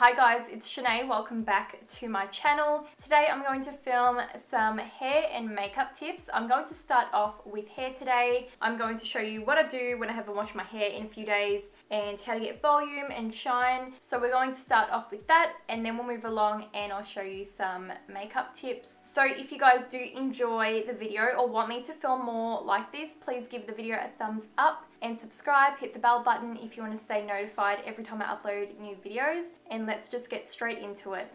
Hi guys, it's Senay. Welcome back to my channel. Today I'm going to film some hair and makeup tips. I'm going to start off with hair today. I'm going to show you what I do when I haven't washed my hair in a few days and how to get volume and shine. So we're going to start off with that and then we'll move along and I'll show you some makeup tips. So if you guys do enjoy the video or want me to film more like this, please give the video a thumbs up and subscribe, hit the bell button if you want to stay notified every time I upload new videos, and let's just get straight into it.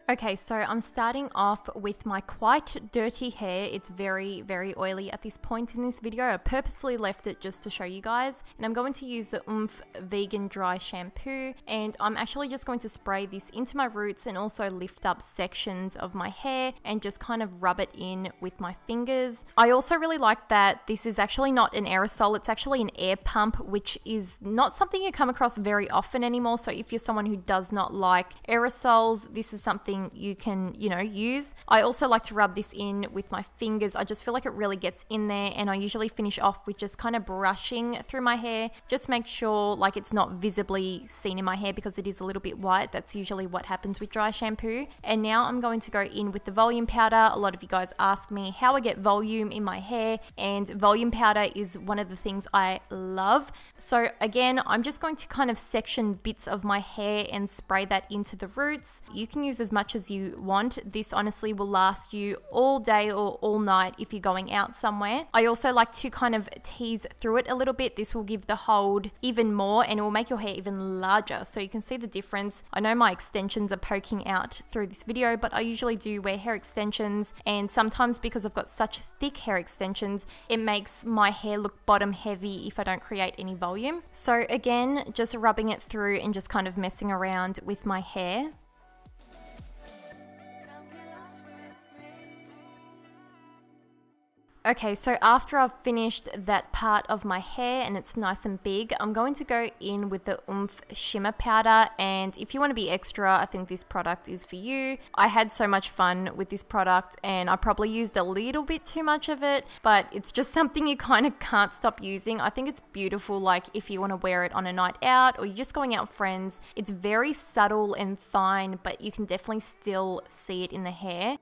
Okay, so I'm starting off with my quite dirty hair. It's very, very oily at this point in this video. I purposely left it just to show you guys. And I'm going to use the Oomph Vegan Dry Shampoo. And I'm actually just going to spray this into my roots and also lift up sections of my hair and just kind of rub it in with my fingers. I also really like that this is actually not an aerosol. It's actually an air pump, which is not something you come across very often anymore. So if you're someone who does not like aerosols, this is something you can, use. I also like to rub this in with my fingers. I just feel like it really gets in there, and I usually finish off with just kind of brushing through my hair. Just make sure like it's not visibly seen in my hair because it is a little bit white. That's usually what happens with dry shampoo. And now I'm going to go in with the volume powder. A lot of you guys ask me how I get volume in my hair, and volume powder is one of the things I love. So again, I'm just going to kind of section bits of my hair and spray that into the roots. You can use as much as you want. This honestly will last you all day or all night if you're going out somewhere. I also like to kind of tease through it a little bit. This will give the hold even more and it will make your hair even larger, so you can see the difference. I know my extensions are poking out through this video, but I usually do wear hair extensions, and sometimes because I've got such thick hair extensions, it makes my hair look bottom heavy if I don't create any volume. So again, just rubbing it through and just kind of messing around with my hair. Okay, so after I've finished that part of my hair and it's nice and big, I'm going to go in with the Oomph Shimmer Powder. And if you want to be extra, I think this product is for you. I had so much fun with this product and I probably used a little bit too much of it, but it's just something you kind of can't stop using. I think it's beautiful, like if you want to wear it on a night out or you're just going out with friends. It's very subtle and fine, but you can definitely still see it in the hair.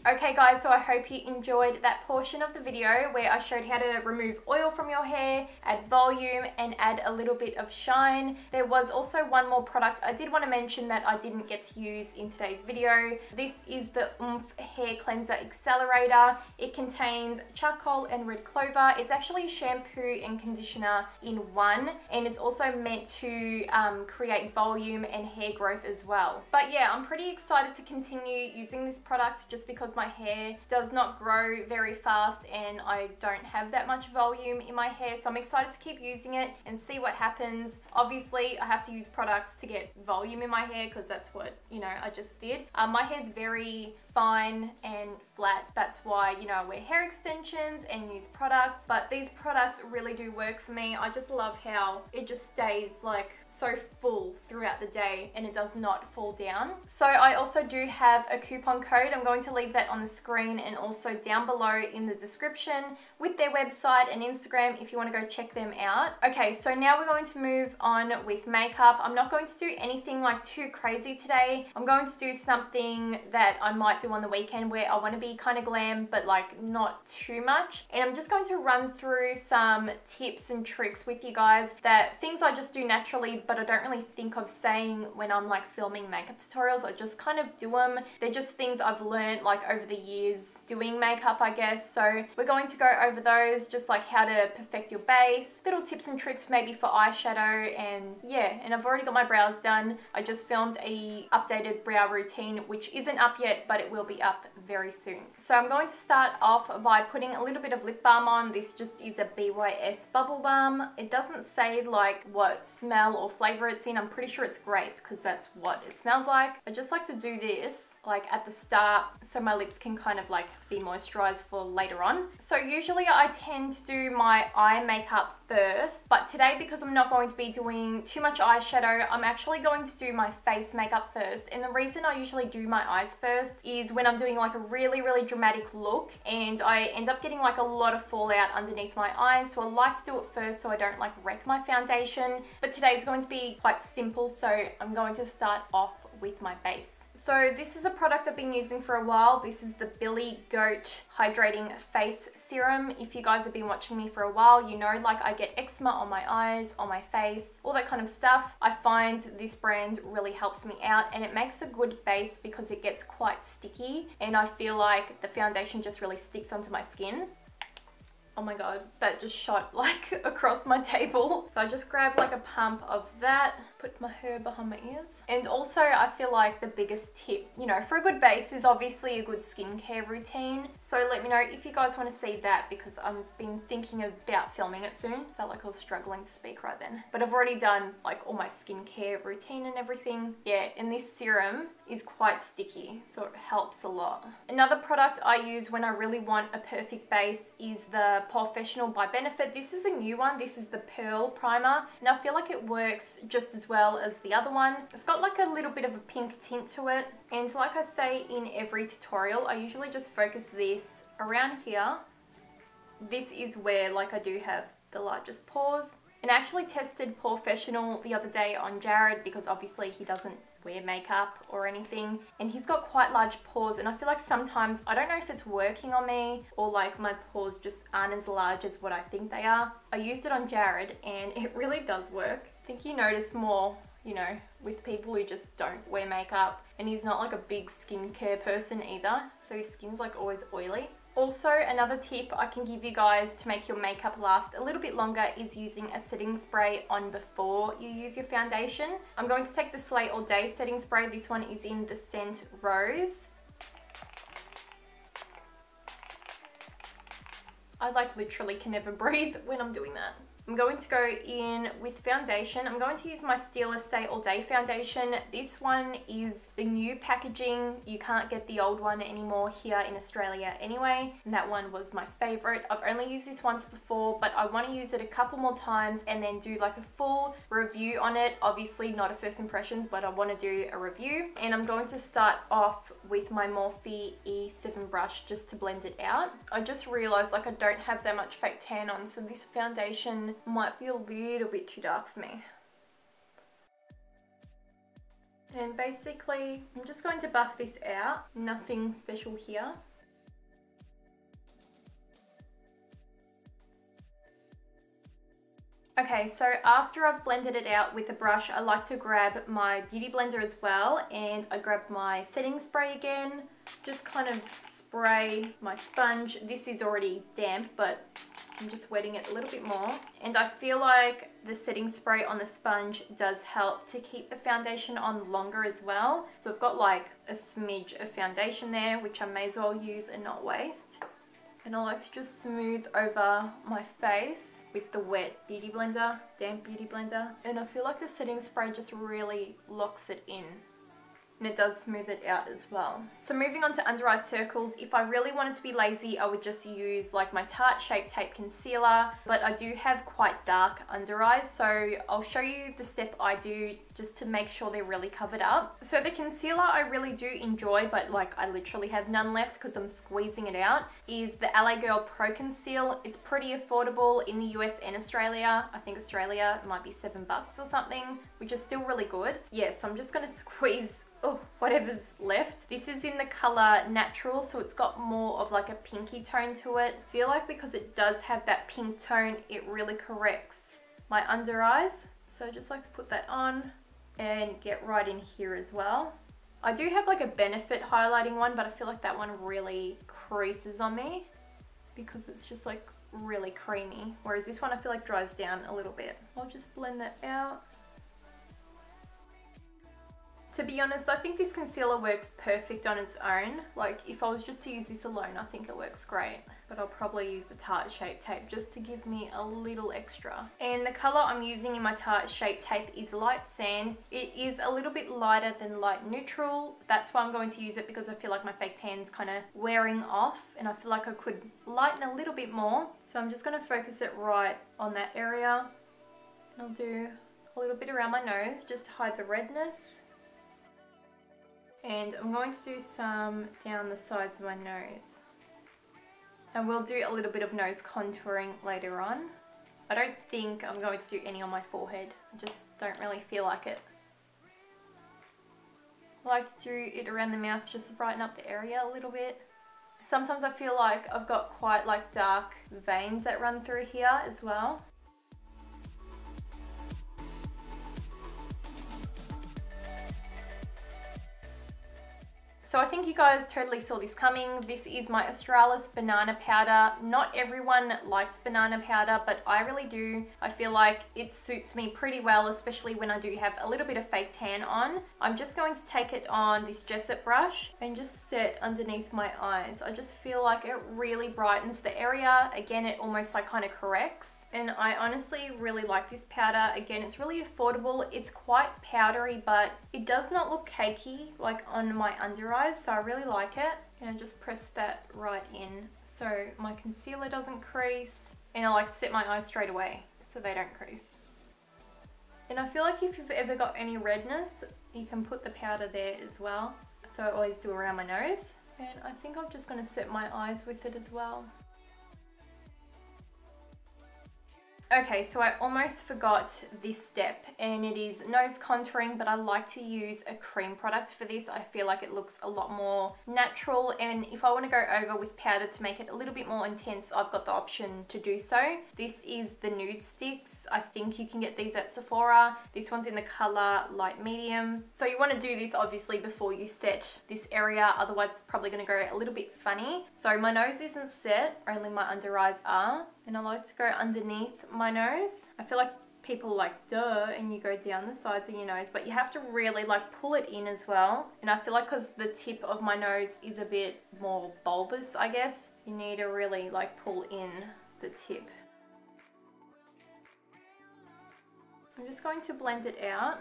Okay guys, so I hope you enjoyed that portion of the video where I showed how to remove oil from your hair, add volume, and add a little bit of shine. There was also one more product I did want to mention that I didn't get to use in today's video. This is the Oomph Hair Cleanser Accelerator. It contains charcoal and red clover. It's actually a shampoo and conditioner in one, and it's also meant to create volume and hair growth as well. But yeah, I'm pretty excited to continue using this product just because my hair does not grow very fast and I don't have that much volume in my hair, so I'm excited to keep using it and see what happens. Obviously I have to use products to get volume in my hair because that's what I just did. My hair's very fine and flat, that's why I wear hair extensions and use products, but these products really do work for me. I just love how it just stays like so full throughout the day and it does not fall down. So I also do have a coupon code. I'm going to leave that on the screen and also down below in the description with their website and Instagram if you want to go check them out. Okay, so now we're going to move on with makeup. I'm not going to do anything like too crazy today. I'm going to do something that I might do on the weekend where I want to be kind of glam but like not too much, and I'm just going to run through some tips and tricks with you guys, that things I just do naturally but I don't really think of saying when I'm like filming makeup tutorials. I just kind of do them. They're just things I've learned like over the years doing makeup, I guess. So we're going to go over those, just like how to perfect your base, little tips and tricks maybe for eyeshadow, and yeah, and I've already got my brows done. I just filmed a updated brow routine which isn't up yet but it will be up very soon. So I'm going to start off by putting a little bit of lip balm on. This just is a BYS bubble balm. It doesn't say like what smell or flavor it's in. I'm pretty sure it's grape because that's what it smells like. I just like to do this like at the start so my lips can kind of like be moisturized for later on. So usually I tend to do my eye makeup first, but today because I'm not going to be doing too much eyeshadow, I'm actually going to do my face makeup first. And the reason I usually do my eyes first is when I'm doing like a really really dramatic look, and I end up getting like a lot of fallout underneath my eyes, so I like to do it first so I don't like wreck my foundation. But today is going to be quite simple, so I'm going to start off with my base. So this is a product I've been using for a while. This is the Billy Goat Hydrating Face Serum. If you guys have been watching me for a while, you know like I get eczema on my eyes, on my face, all that kind of stuff. I find this brand really helps me out, and it makes a good base because it gets quite sticky, and I feel like the foundation just really sticks onto my skin. Oh my god, that just shot like across my table. So I just grabbed like a pump of that, put my hair behind my ears. And also I feel like the biggest tip, you know, for a good base is obviously a good skincare routine. So let me know if you guys want to see that, because I've been thinking about filming it soon. Felt like I was struggling to speak right then. But I've already done like all my skincare routine and everything. Yeah, and this serum is quite sticky, so it helps a lot. Another product I use when I really want a perfect base is the Porefessional by Benefit. This is a new one. This is the Pearl Primer, and I feel like it works just as well as the other one. It's got like a little bit of a pink tint to it, and like I say in every tutorial, I usually just focus this around here. This is where like I do have the largest pores. And I actually tested Porefessional the other day on Jared, because obviously he doesn't wear makeup or anything, and he's got quite large pores, and I feel like sometimes, I don't know if it's working on me or like my pores just aren't as large as what I think they are. I used it on Jared and it really does work. I think you notice more, you know, with people who just don't wear makeup, and he's not like a big skincare person either, so his skin's like always oily. Also, another tip I can give you guys to make your makeup last a little bit longer is using a setting spray on before you use your foundation. I'm going to take the Slay All Day setting spray. This one is in the scent Rose. I like literally can never breathe when I'm doing that. I'm going to go in with foundation. I'm going to use my Stila Stay All Day foundation. This one is the new packaging. You can't get the old one anymore here in Australia anyway, and that one was my favorite. I've only used this once before, but I want to use it a couple more times and then do like a full review on it. Obviously not a first impressions, but I want to do a review. And I'm going to start off with my Morphe E7 brush just to blend it out. I just realized like I don't have that much fake tan on, so this foundation might be a little bit too dark for me. And basically I'm just going to buff this out. Nothing special here. Okay, so after I've blended it out with a brush, I like to grab my beauty blender as well, and I grab my setting spray again. Just kind of spray my sponge. This is already damp, but I'm just wetting it a little bit more. And I feel like the setting spray on the sponge does help to keep the foundation on longer as well. So I've got like a smidge of foundation there, which I may as well use and not waste. And I like to just smooth over my face with the wet beauty blender, damp beauty blender. And I feel like the setting spray just really locks it in. And it does smooth it out as well. So moving on to under eye circles, if I really wanted to be lazy, I would just use like my Tarte Shape Tape Concealer, but I do have quite dark under eyes, so I'll show you the step I do just to make sure they're really covered up. So the concealer I really do enjoy, but like I literally have none left because I'm squeezing it out, is the LA Girl Pro Conceal. It's pretty affordable in the US and Australia. I think Australia might be $7 or something, which is still really good. Yeah, so I'm just gonna squeeze whatever's left. This is in the color Natural, so it's got more of like a pinky tone to it. I feel like because it does have that pink tone, it really corrects my under eyes. So I just like to put that on and get right in here as well. I do have like a Benefit highlighting one, but I feel like that one really creases on me because it's just like really creamy, whereas this one I feel like dries down a little bit. I'll just blend that out. To be honest, I think this concealer works perfect on its own. Like if I was just to use this alone, I think it works great. But I'll probably use the Tarte Shape Tape just to give me a little extra. And the color I'm using in my Tarte Shape Tape is Light Sand. It is a little bit lighter than Light Neutral. That's why I'm going to use it, because I feel like my fake tan's kind of wearing off and I feel like I could lighten a little bit more. So I'm just going to focus it right on that area. And I'll do a little bit around my nose just to hide the redness. And I'm going to do some down the sides of my nose. And we'll do a little bit of nose contouring later on. I don't think I'm going to do any on my forehead. I just don't really feel like it. I like to do it around the mouth just to brighten up the area a little bit. Sometimes I feel like I've got quite like dark veins that run through here as well. So I think you guys totally saw this coming. This is my Australis banana powder. Not everyone likes banana powder, but I really do. I feel like it suits me pretty well, especially when I do have a little bit of fake tan on. I'm just going to take it on this Jessup brush and just set underneath my eyes. I just feel like it really brightens the area. Again, it almost like kind of corrects. And I honestly really like this powder. Again, it's really affordable. It's quite powdery, but it does not look cakey like on my under eyes. So I really like it, and I just press that right in so my concealer doesn't crease, and I like to set my eyes straight away so they don't crease. And I feel like if you've ever got any redness, you can put the powder there as well. So I always do around my nose, and I think I'm just going to set my eyes with it as well. Okay, so I almost forgot this step, and it is nose contouring, but I like to use a cream product for this. I feel like it looks a lot more natural, and if I want to go over with powder to make it a little bit more intense, I've got the option to do so. This is the Nudestix. I think you can get these at Sephora. This one's in the color light medium. So you want to do this obviously before you set this area, otherwise it's probably going to go a little bit funny. So my nose isn't set, only my under eyes are. And I like to go underneath my nose. I feel like people like, duh, and you go down the sides of your nose, but you have to really like pull it in as well. And I feel like because the tip of my nose is a bit more bulbous, I guess, you need to really like pull in the tip. I'm just going to blend it out.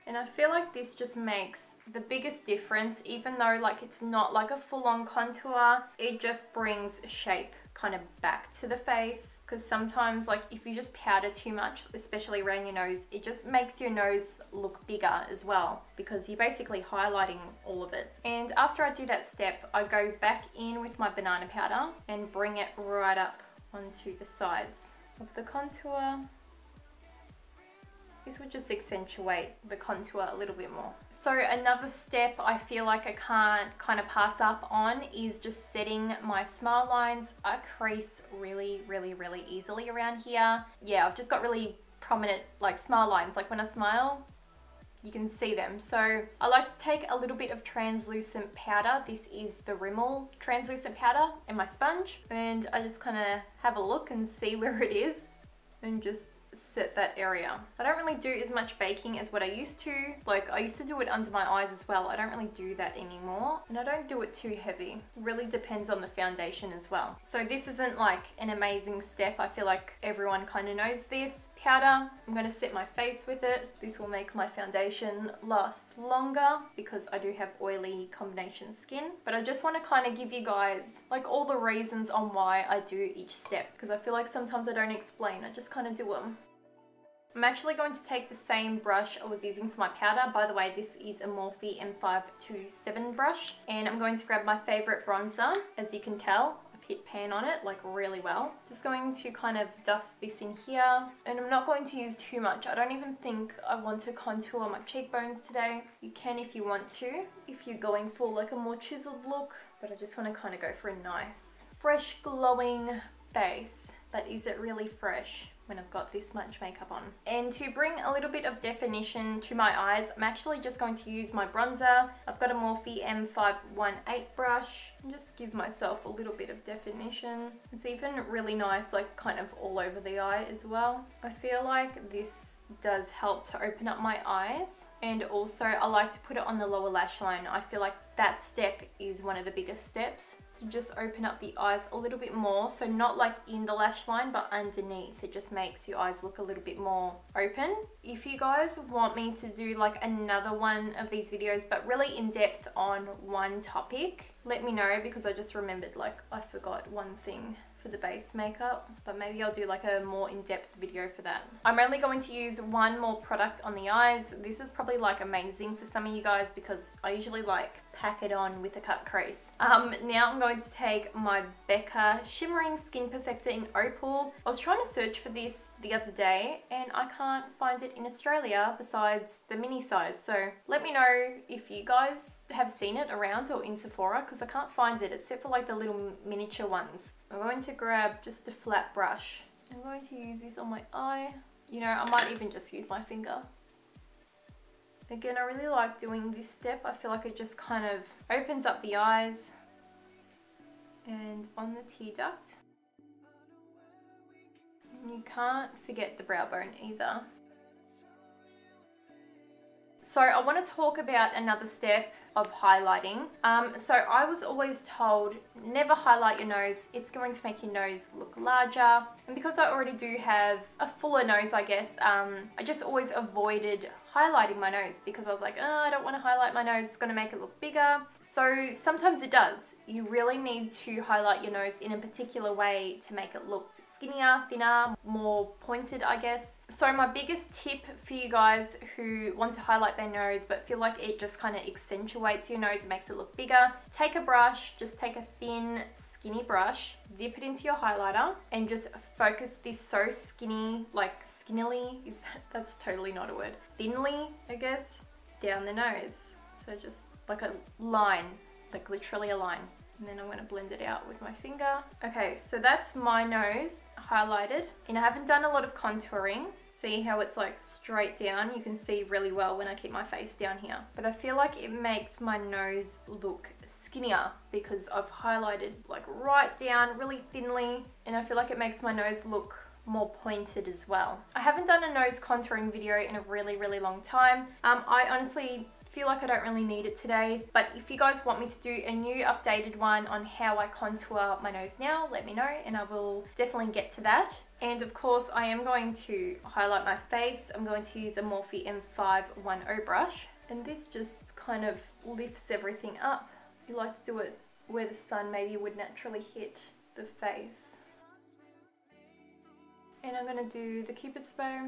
And I feel like this just makes the biggest difference, even though like it's not like a full-on contour, it just brings shape kind of back to the face. Because sometimes like if you just powder too much, especially around your nose, it just makes your nose look bigger as well, because you're basically highlighting all of it. And after I do that step, I go back in with my banana powder and bring it right up onto the sides of the contour. This would just accentuate the contour a little bit more. So another step I feel like I can't kind of pass up on is just setting my smile lines. I crease really easily around here. Yeah, I've just got really prominent like smile lines. Like when I smile, you can see them. So I like to take a little bit of translucent powder. This is the Rimmel translucent powder and my sponge. And I just kind of have a look and see where it is and just set that area. I don't really do as much baking as what I used to. Like I used to do it under my eyes as well. I don't really do that anymore, and I don't do it too heavy. It really depends on the foundation as well. So this isn't like an amazing step. I feel like everyone kind of knows this. Powder, I'm going to set my face with it. This will make my foundation last longer because I do have oily combination skin. But I just want to kind of give you guys like all the reasons on why I do each step, because I feel like sometimes I don't explain, I just kind of do them. I'm actually going to take the same brush I was using for my powder. By the way, this is a Morphe M527 brush, and I'm going to grab my favorite bronzer. As you can tell, I've hit pan on it like really well. Just going to kind of dust this in here, and I'm not going to use too much. I don't even think I want to contour my cheekbones today. You can if you want to, if you're going for like a more chiseled look, but I just want to kind of go for a nice, fresh, glowing base. But is it really fresh when I've got this much makeup on? And to bring a little bit of definition to my eyes, I'm actually just going to use my bronzer. I've got a Morphe M518 brush, and just give myself a little bit of definition. It's even really nice, like kind of all over the eye as well. I feel like this does help to open up my eyes, and also I like to put it on the lower lash line. I feel like that step is one of the biggest steps, to just open up the eyes a little bit more. So not like in the lash line, but underneath. It just makes your eyes look a little bit more open. If you guys want me to do like another one of these videos, but really in depth on one topic, let me know, because I just remembered like I forgot one thing for the base makeup, but maybe I'll do like a more in-depth video for that. I'm only going to use one more product on the eyes. This is probably like amazing for some of you guys because I usually like pack it on with a cut crease. Now I'm going to take my Becca Shimmering Skin Perfector in Opal. I was trying to search for this the other day and I can't find it in Australia besides the mini size. So let me know if you guys have seen it around or in Sephora because I can't find it except for like the little miniature ones. I'm going to grab just a flat brush. I'm going to use this on my eye. You know, I might even just use my finger. Again, I really like doing this step. I feel like it just kind of opens up the eyes and on the tear duct. And you can't forget the brow bone either. So I want to talk about another step of highlighting. So I was always told never highlight your nose, it's going to make your nose look larger. And because I already do have a fuller nose, I guess, I just always avoided highlighting my nose because I was like, oh, I don't want to highlight my nose, it's going to make it look bigger. So sometimes it does. You really need to highlight your nose in a particular way to make it look skinnier, thinner, more pointed, I guess. So my biggest tip for you guys who want to highlight their nose but feel like it just kind of accentuates your nose and makes it look bigger, take a brush, just take a thin, skinny brush, dip it into your highlighter and just focus this so skinny, like skinnily, that's totally not a word, thinly, I guess, down the nose. So just like a line, like literally a line. And then I'm going to blend it out with my finger. Okay, so that's my nose highlighted. And I haven't done a lot of contouring. See how it's like straight down? You can see really well when I keep my face down here. But I feel like it makes my nose look skinnier because I've highlighted like right down really thinly. And I feel like it makes my nose look more pointed as well. I haven't done a nose contouring video in a really long time. I honestly feel like I don't really need it today, but if you guys want me to do a new updated one on how I contour my nose now, let me know and I will definitely get to that. And of course I am going to highlight my face. I'm going to use a Morphe M510 brush and this just kind of lifts everything up. You like to do it where the sun maybe would naturally hit the face. And I'm going to do the Cupid's bow.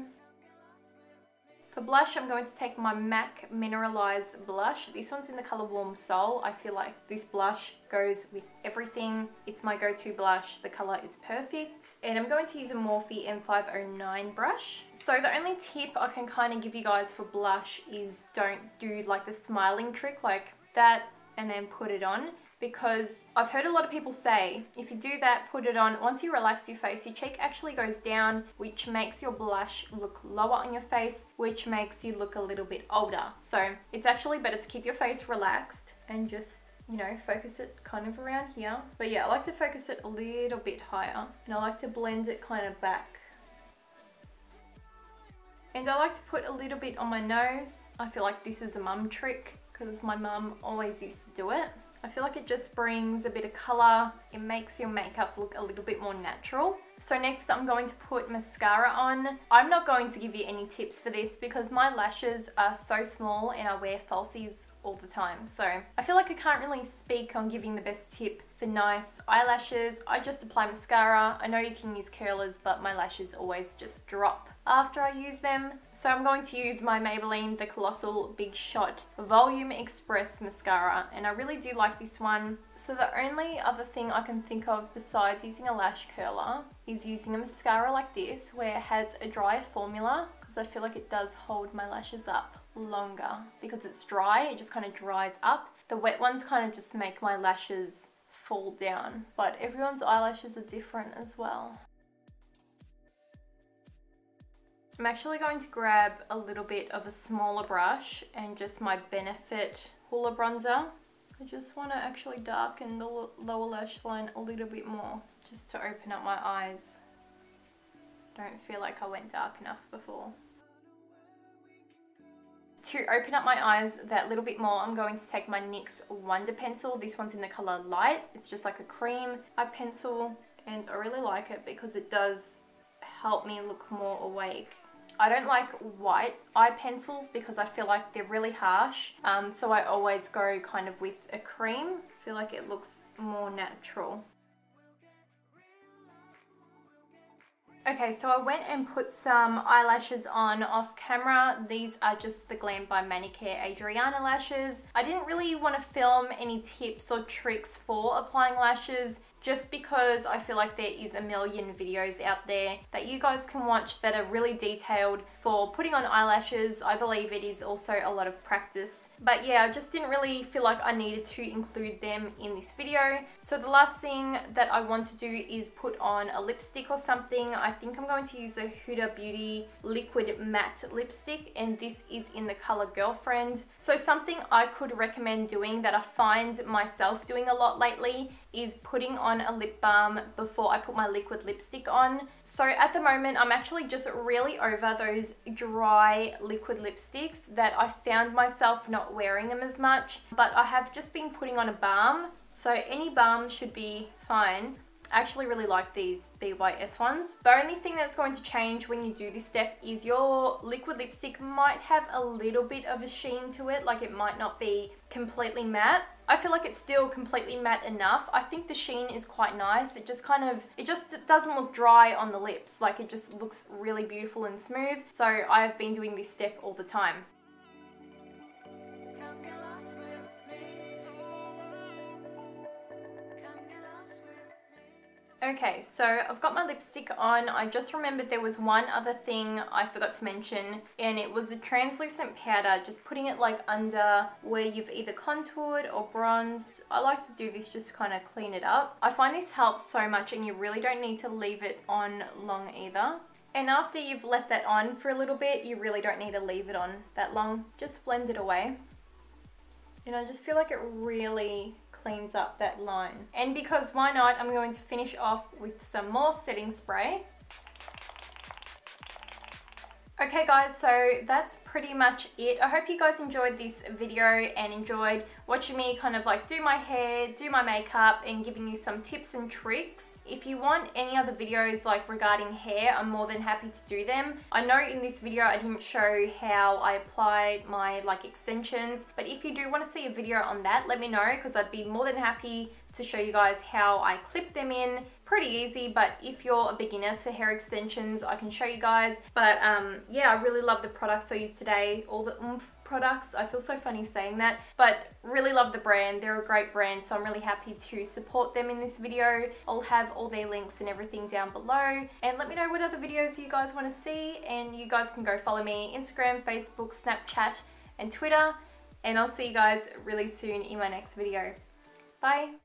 For blush, I'm going to take my MAC Mineralised blush. This one's in the colour Warm Soul. I feel like this blush goes with everything. It's my go-to blush. The colour is perfect. And I'm going to use a Morphe M509 brush. So the only tip I can kind of give you guys for blush is don't do like the smiling trick like that and then put it on. Because I've heard a lot of people say if you do that, put it on, once you relax your face, your cheek actually goes down, which makes your blush look lower on your face, which makes you look a little bit older. So it's actually better to keep your face relaxed and just, you know, focus it kind of around here. But yeah, I like to focus it a little bit higher and I like to blend it kind of back. And I like to put a little bit on my nose. I feel like this is a mum trick because my mum always used to do it. I feel like it just brings a bit of colour. It makes your makeup look a little bit more natural. So next I'm going to put mascara on. I'm not going to give you any tips for this because my lashes are so small and I wear falsies all the time. So I feel like I can't really speak on giving the best tip for nice eyelashes. I just apply mascara. I know you can use curlers, but my lashes always just drop after I use them. So I'm going to use my Maybelline, the Colossal Big Shot Volume Express Mascara, and I really do like this one. So the only other thing I can think of besides using a lash curler is using a mascara like this where it has a drier formula, because I feel like it does hold my lashes up longer. Because it's dry, it just kind of dries up. The wet ones kind of just make my lashes fall down, but everyone's eyelashes are different as well. I'm actually going to grab a little bit of a smaller brush and just my Benefit Hoola bronzer. I just want to actually darken the lower lash line a little bit more just to open up my eyes. Don't feel like I went dark enough before. To open up my eyes that little bit more, I'm going to take my NYX Wonder Pencil. This one's in the colour Light. It's just like a cream eye pencil and I really like it because it does help me look more awake. I don't like white eye pencils because I feel like they're really harsh, so I always go kind of with a cream. I feel like it looks more natural. Okay, so I went and put some eyelashes on off camera. These are just the Glam by Manicare Adriana lashes. I didn't really want to film any tips or tricks for applying lashes, just because I feel like there is a million videos out there that you guys can watch that are really detailed for putting on eyelashes. I believe it is also a lot of practice. But yeah, I just didn't really feel like I needed to include them in this video. So the last thing that I want to do is put on a lipstick or something. I think I'm going to use a Huda Beauty liquid matte lipstick, and this is in the color Girlfriend. So something I could recommend doing that I find myself doing a lot lately is putting on a lip balm before I put my liquid lipstick on. So at the moment, I'm actually just really over those dry liquid lipsticks that I found myself not wearing them as much, but I have just been putting on a balm. So any balm should be fine. I actually really like these BYS ones. The only thing that's going to change when you do this step is your liquid lipstick might have a little bit of a sheen to it, like it might not be completely matte. I feel like it's still completely matte enough. I think the sheen is quite nice. It just doesn't look dry on the lips. Like it just looks really beautiful and smooth. So I have been doing this step all the time. Okay, so I've got my lipstick on. I just remembered there was one other thing I forgot to mention, and it was a translucent powder, just putting it like under where you've either contoured or bronzed. I like to do this just to kind of clean it up. I find this helps so much, and you really don't need to leave it on long either. And after you've left that on for a little bit, you really don't need to leave it on that long. Just blend it away. And I just feel like it really cleans up that line. And because why not, I'm going to finish off with some more setting spray. Okay guys, so that's pretty much it. I hope you guys enjoyed this video and enjoyed watching me kind of like do my hair, do my makeup, and giving you some tips and tricks. If you want any other videos like regarding hair, I'm more than happy to do them. I know in this video I didn't show how I applied my like extensions, but if you do want to see a video on that, let me know, because I'd be more than happy to show you guys how I clip them in. Pretty easy, but if you're a beginner to hair extensions, I can show you guys. But yeah, I really love the products I used today, all the oomph products. I feel so funny saying that, but really love the brand. They're a great brand, so I'm really happy to support them in this video. I'll have all their links and everything down below, and let me know what other videos you guys want to see, and you guys can go follow me Instagram, Facebook, Snapchat, and Twitter, and I'll see you guys really soon in my next video. Bye!